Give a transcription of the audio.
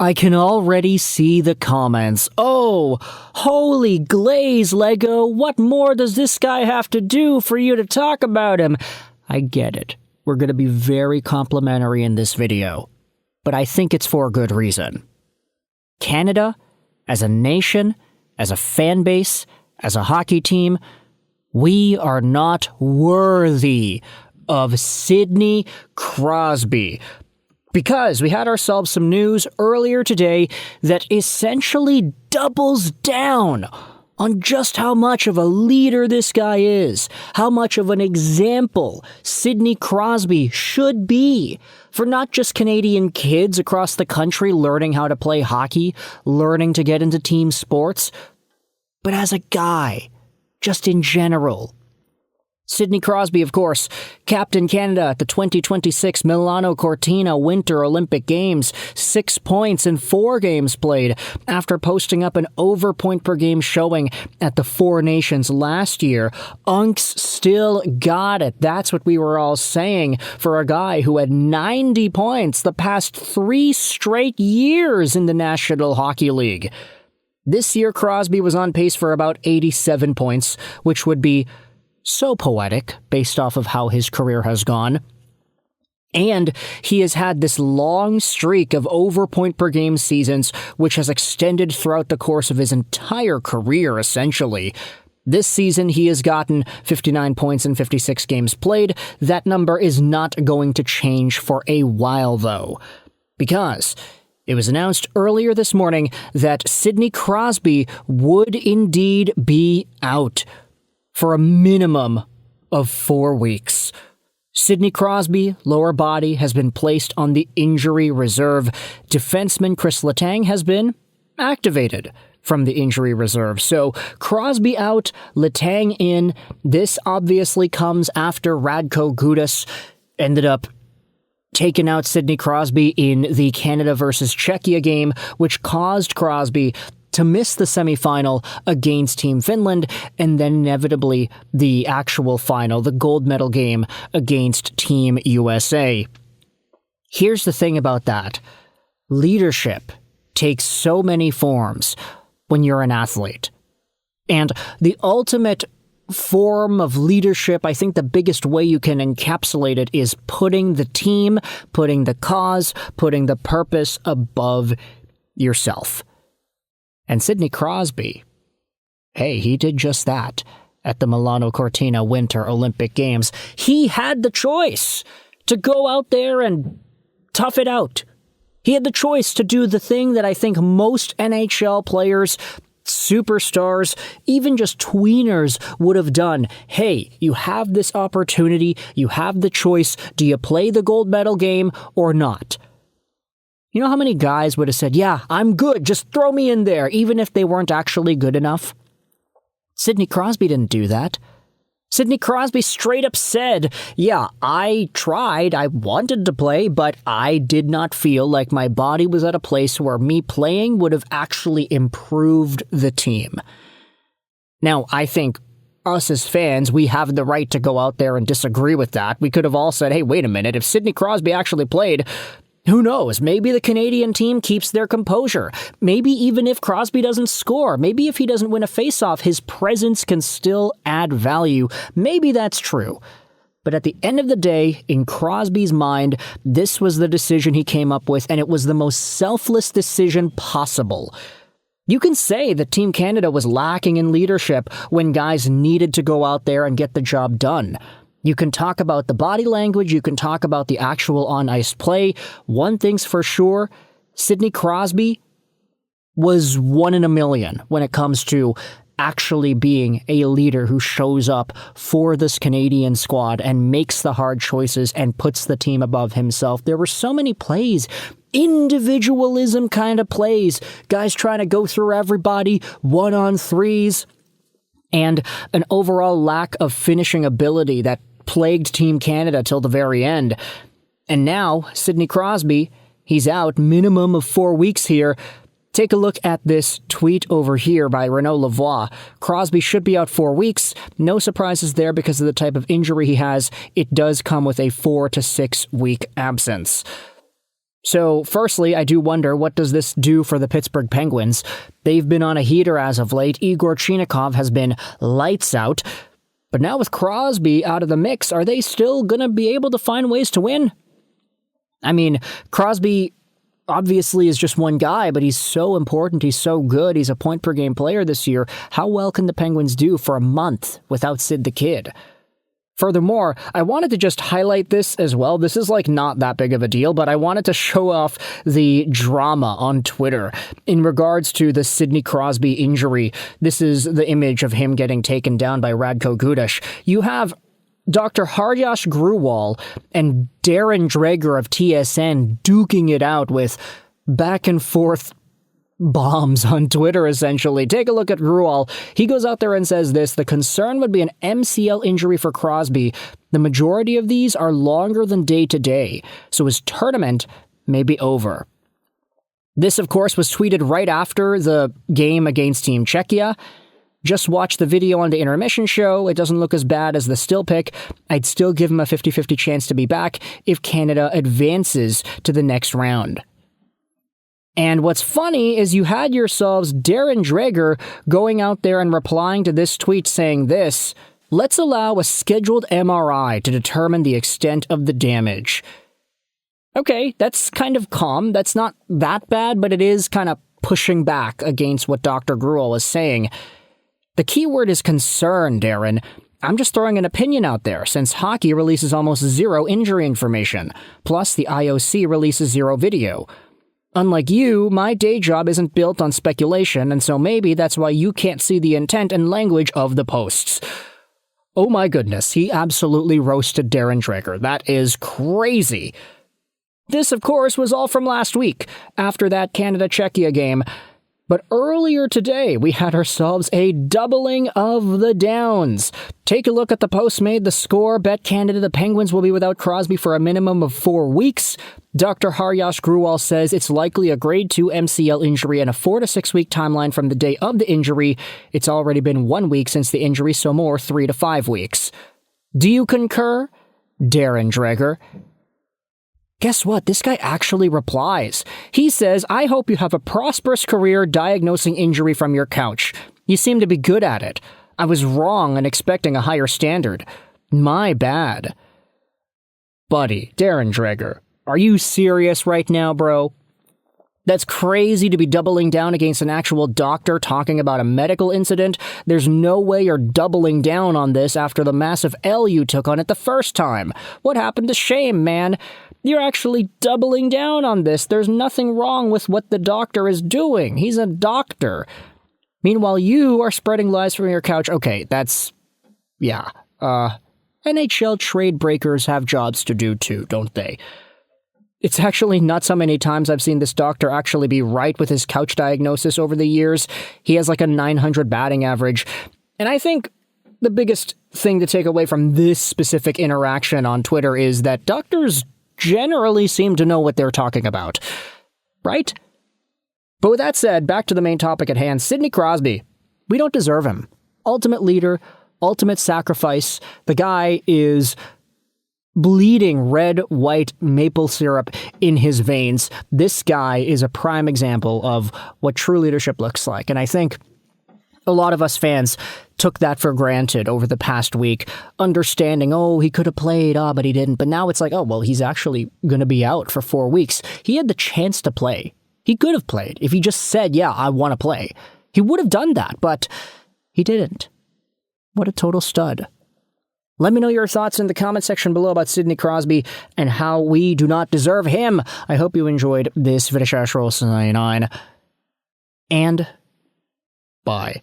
I can already see the comments. Oh, holy glaze, Lego. What more does this guy have to do for you to talk about him? I get it. We're going to be very complimentary in this video. But I think it's for a good reason. Canada, as a nation, as a fan base, as a hockey team, we are not worthy of Sidney Crosby. Because we had ourselves some news earlier today that essentially doubles down on just how much of a leader this guy is, how much of an example Sidney Crosby should be for not just Canadian kids across the country learning how to play hockey, learning to get into team sports, but as a guy, just in general. Sidney Crosby, of course, Captain Canada at the 2026 Milano Cortina Winter Olympic Games, 6 points in 4 games played after posting up an over point per game showing at the Four Nations last year. Unks still got it. That's what we were all saying for a guy who had 90 points the past 3 straight years in the National Hockey League. This year, Crosby was on pace for about 87 points, which would be so poetic based off of how his career has gone. And he has had this long streak of over point per game seasons, which has extended throughout the course of his entire career, essentially. This season, he has gotten 59 points in 56 games played. That number is not going to change for a while, though, because it was announced earlier this morning that Sidney Crosby would indeed be out for a minimum of 4 weeks. Sidney Crosby, lower body, has been placed on the injury reserve. Defenseman Chris Letang has been activated from the injury reserve. So Crosby out, Letang in. This obviously comes after Radko Gudas ended up taking out Sidney Crosby in the Canada versus Czechia game, which caused Crosby to miss the semifinal against Team Finland, and then inevitably the actual final, the gold medal game against Team USA. Here's the thing about that. Leadership takes so many forms when you're an athlete. And the ultimate form of leadership, I think the biggest way you can encapsulate it is putting the team, putting the cause, putting the purpose above yourself. And Sidney Crosby, hey, he did just that at the Milano Cortina Winter Olympic Games. He had the choice to go out there and tough it out. He had the choice to do the thing that I think most NHL players, superstars, even just tweeners would have done. Hey, you have this opportunity, you have the choice. Do you play the gold medal game or not? You know how many guys would have said, yeah, I'm good, just throw me in there, even if they weren't actually good enough? Sidney Crosby didn't do that. Sidney Crosby straight up said, yeah, I tried, I wanted to play, but I did not feel like my body was at a place where me playing would have actually improved the team. Now, I think us as fans, we have the right to go out there and disagree with that. We could have all said, hey, wait a minute, if Sidney Crosby actually played, who knows? Maybe the Canadian team keeps their composure. Maybe even if Crosby doesn't score, maybe if he doesn't win a faceoff, his presence can still add value. Maybe that's true. But at the end of the day, in Crosby's mind, this was the decision he came up with, and it was the most selfless decision possible. You can say that Team Canada was lacking in leadership when guys needed to go out there and get the job done. You can talk about the body language, you can talk about the actual on-ice play. One thing's for sure, Sidney Crosby was 1 in a million when it comes to actually being a leader who shows up for this Canadian squad and makes the hard choices and puts the team above himself. There were so many plays, individualism kind of plays, guys trying to go through everybody, 1-on-3s, and an overall lack of finishing ability that plagued Team Canada till the very end. And now, Sidney Crosby, he's out minimum of 4 weeks here. Take a look at this tweet over here by Renaud Lavoie. Crosby should be out 4 weeks. No surprises there because of the type of injury he has. It does come with a 4 to 6 week absence. So, firstly, I do wonder, what does this do for the Pittsburgh Penguins? They've been on a heater as of late. Igor Chinakhov has been lights out. But now with Crosby out of the mix, are they still going to be able to find ways to win? I mean, Crosby obviously is just one guy, but he's so important. He's so good. He's a point-per-game player this year. How well can the Penguins do for a month without Sid the Kid? Furthermore, I wanted to just highlight this as well. This is not that big of a deal, but I wanted to show off the drama on Twitter in regards to the Sidney Crosby injury. This is the image of him getting taken down by Radko Gudas. You have Dr. Haryash Gruwal and Darren Dreger of TSN duking it out with back and forth bombs on Twitter, essentially. Take a look at Gruwal. He goes out there and says this: the concern would be an MCL injury for Crosby. The majority of these are longer than day to day, so his tournament may be over. This, of course, was tweeted right after the game against Team Czechia. Just watch the video on the intermission show. It doesn't look as bad as the still pic. I'd still give him a 50-50 chance to be back if Canada advances to the next round. And what's funny is you had yourselves Darren Dreger going out there and replying to this tweet saying this: let's allow a scheduled MRI to determine the extent of the damage. Okay, that's kind of calm. That's not that bad, but it is kind of pushing back against what Dr. Gruwal is saying. The key word is concern, Darren. I'm just throwing an opinion out there, since hockey releases almost zero injury information. Plus, the IOC releases zero video. Unlike you, my day job isn't built on speculation, and so maybe that's why you can't see the intent and language of the posts. Oh my goodness, he absolutely roasted Darren Dreger. That is crazy. This, of course, was all from last week, after that Canada-Czechia game. But earlier today, we had ourselves a doubling of the downs. Take a look at the post made. The Score bet Canada the Penguins will be without Crosby for a minimum of 4 weeks. Dr. Haryash Gruwal says it's likely a grade 2 MCL injury and a 4 to 6 week timeline from the day of the injury. It's already been 1 week since the injury, so more 3 to 5 weeks. Do you concur? Darren Dreger. Guess what? This guy actually replies. He says, I hope you have a prosperous career diagnosing injury from your couch. You seem to be good at it. I was wrong in expecting a higher standard. My bad. Buddy, Darren Dreger, are you serious right now, bro? That's crazy to be doubling down against an actual doctor talking about a medical incident. There's no way you're doubling down on this after the massive L you took on it the first time. What happened to shame, man? You're actually doubling down on this. There's nothing wrong with what the doctor is doing. He's a doctor. Meanwhile, you are spreading lies from your couch. Okay, that's... yeah. NHL trade breakers have jobs to do too, don't they? It's actually nuts how many times I've seen this doctor actually be right with his couch diagnosis over the years. He has a 900 batting average. And I think the biggest thing to take away from this specific interaction on Twitter is that doctors generally seem to know what they're talking about. Right? But with that said, back to the main topic at hand, Sidney Crosby. We don't deserve him. Ultimate leader, ultimate sacrifice. The guy is bleeding red, white maple syrup in his veins. This guy is a prime example of what true leadership looks like. And I think a lot of us fans took that for granted over the past week, understanding, oh, he could have played, but he didn't. But now it's like, oh, well, he's actually going to be out for 4 weeks. He had the chance to play. He could have played if he just said, yeah, I want to play. He would have done that, but he didn't. What a total stud. Let me know your thoughts in the comment section below about Sidney Crosby and how we do not deserve him. I hope you enjoyed this video. And bye.